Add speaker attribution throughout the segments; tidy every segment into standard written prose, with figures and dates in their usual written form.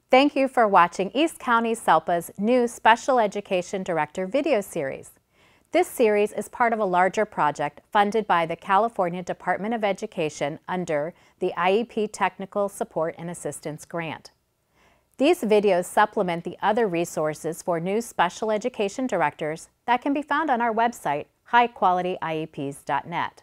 Speaker 1: Thank you for watching East County SELPA's new Special Education Director video series. This series is part of a larger project funded by the California Department of Education under the IEP Technical Support and Assistance Grant. These videos supplement the other resources for new special education directors that can be found on our website, highqualityiep's.net.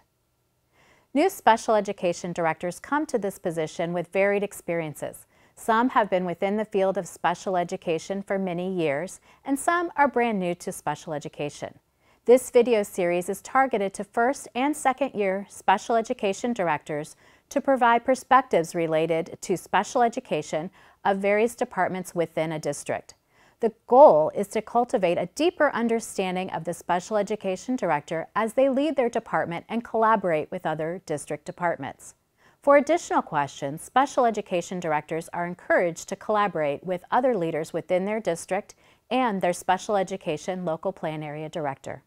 Speaker 1: New special education directors come to this position with varied experiences. Some have been within the field of special education for many years, and some are brand new to special education. This video series is targeted to first and second year special education directors to provide perspectives related to special education of various departments within a district. The goal is to cultivate a deeper understanding of the special education director as they lead their department and collaborate with other district departments. For additional questions, special education directors are encouraged to collaborate with other leaders within their district and their special education local plan area director.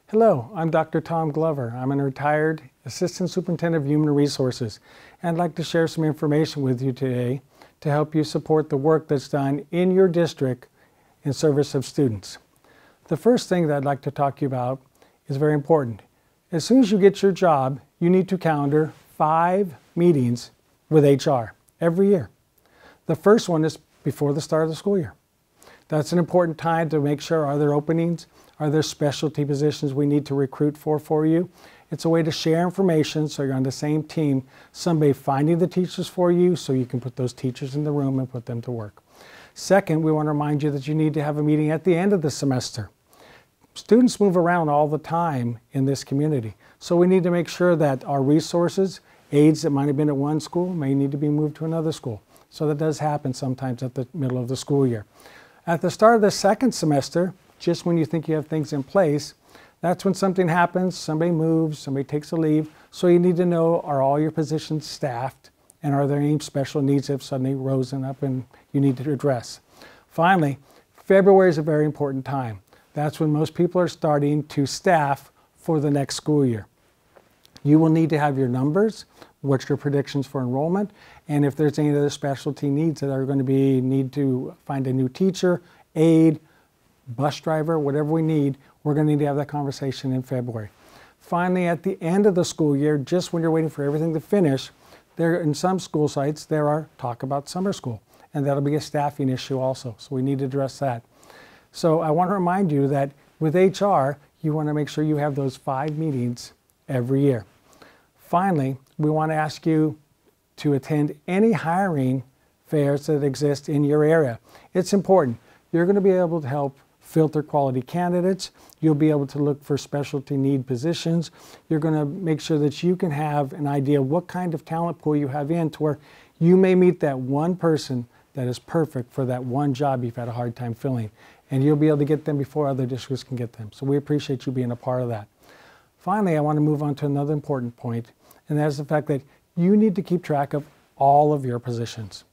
Speaker 2: Hello, I'm Dr. Tom Glover. I'm a retired Assistant Superintendent of Human Resources, and I'd like to share some information with you today to help you support the work that's done in your district in service of students. The first thing that I'd like to talk to you about is very important. As soon as you get your job, you need to calendar 5 meetings with HR every year. The first one is before the start of the school year. That's an important time to make sure, are there openings? Are there specialty positions we need to recruit for you? It's a way to share information so you're on the same team, somebody finding the teachers for you so you can put those teachers in the room and put them to work. Second, we want to remind you that you need to have a meeting at the end of the semester. Students move around all the time in this community, so we need to make sure that our resources, aides that might have been at one school may need to be moved to another school. So that does happen sometimes at the middle of the school year. At the start of the second semester, just when you think you have things in place, that's when something happens, somebody moves, somebody takes a leave. So you need to know, are all your positions staffed, and are there any special needs that have suddenly risen up and you need to address? Finally, February is a very important time. That's when most people are starting to staff for the next school year. You will need to have your numbers, what's your predictions for enrollment, and if there's any other specialty needs that are going to be, need to find a new teacher, aide, bus driver, whatever we need, we're going to need to have that conversation in February. Finally, at the end of the school year, just when you're waiting for everything to finish, there in some school sites, there are talk about summer school, and that'll be a staffing issue also, so we need to address that. So I want to remind you that with HR, you want to make sure you have those 5 meetings every year. Finally, we want to ask you to attend any hiring fairs that exist in your area. It's important. You're going to be able to help filter quality candidates. You'll be able to look for specialty need positions. You're going to make sure that you can have an idea of what kind of talent pool you have in to where you may meet that one person that is perfect for that one job you've had a hard time filling. And you'll be able to get them before other districts can get them. So we appreciate you being a part of that. Finally, I want to move on to another important point, and that is the fact that you need to keep track of all of your positions.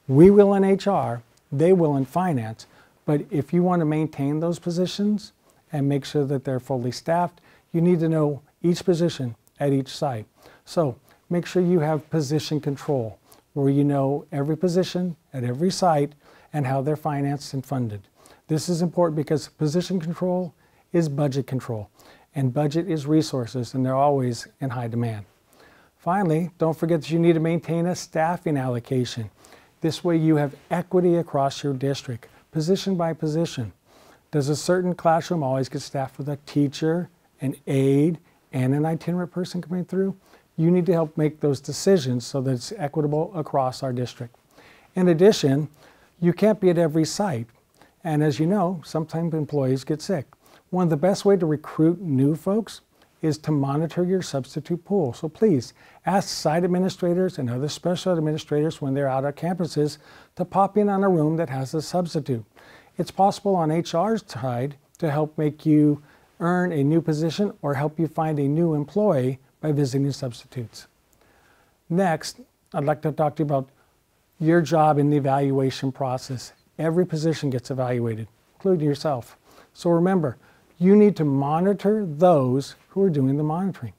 Speaker 2: We will in HR, they will in finance, but if you want to maintain those positions and make sure that they're fully staffed, you need to know each position at each site. So make sure you have position control, where you know every position at every site and how they're financed and funded. This is important because position control is budget control, and budget is resources, and they're always in high demand. Finally, don't forget that you need to maintain a staffing allocation. This way you have equity across your district, position by position. Does a certain classroom always get staffed with a teacher, an aide, and an itinerant person coming through? You need to help make those decisions so that it's equitable across our district. In addition, you can't be at every site. And as you know, sometimes employees get sick. One of the best ways to recruit new folks is to monitor your substitute pool. So please ask site administrators and other special administrators when they're out at campuses to pop in on a room that has a substitute. It's possible on HR's side to help make you earn a new position or help you find a new employee by visiting substitutes. Next, I'd like to talk to you about your job in the evaluation process. Every position gets evaluated, including yourself. So remember, you need to monitor those who are doing the monitoring.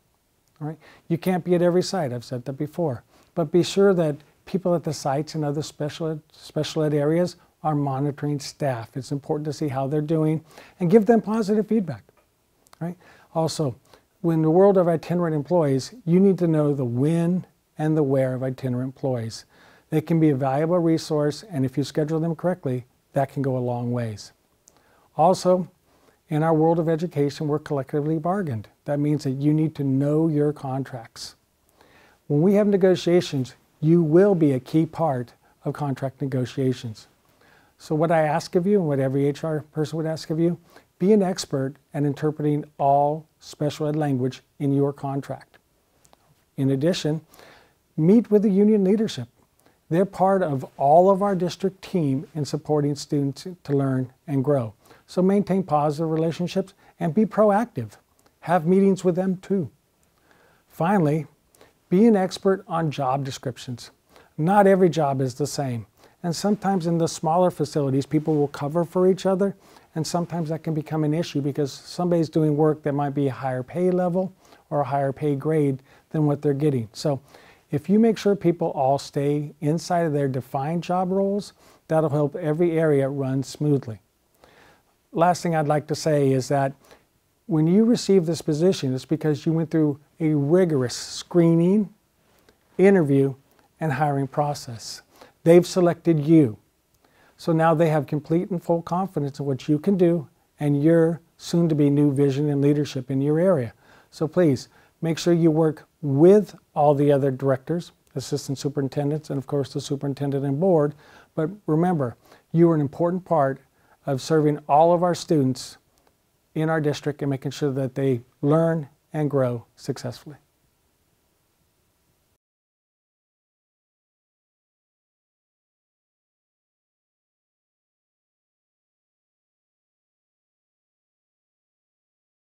Speaker 2: All right? You can't be at every site, I've said that before. But be sure that people at the sites and other special ed areas are monitoring staff. It's important to see how they're doing and give them positive feedback, right? Also, in the world of itinerant employees, you need to know the when and the where of itinerant employees. They can be a valuable resource, and if you schedule them correctly, that can go a long ways. Also, in our world of education, we're collectively bargained. That means that you need to know your contracts. When we have negotiations, you will be a key part of contract negotiations. So what I ask of you, and what every HR person would ask of you, be an expert at interpreting all special ed language in your contract. In addition, meet with the union leadership. They're part of all of our district team in supporting students to learn and grow. So maintain positive relationships and be proactive. Have meetings with them too. Finally, be an expert on job descriptions. Not every job is the same. And sometimes in the smaller facilities, people will cover for each other, and sometimes that can become an issue because somebody's doing work that might be a higher pay level or a higher pay grade than what they're getting. So if you make sure people all stay inside of their defined job roles, that'll help every area run smoothly. Last thing I'd like to say is that when you receive this position, it's because you went through a rigorous screening, interview, and hiring process. They've selected you. So now they have complete and full confidence in what you can do and your soon-to-be new vision and leadership in your area. So please, make sure you work with all the other directors, assistant superintendents, and of course the superintendent and board. But remember, you are an important part of serving all of our students in our district and making sure that they learn and grow successfully.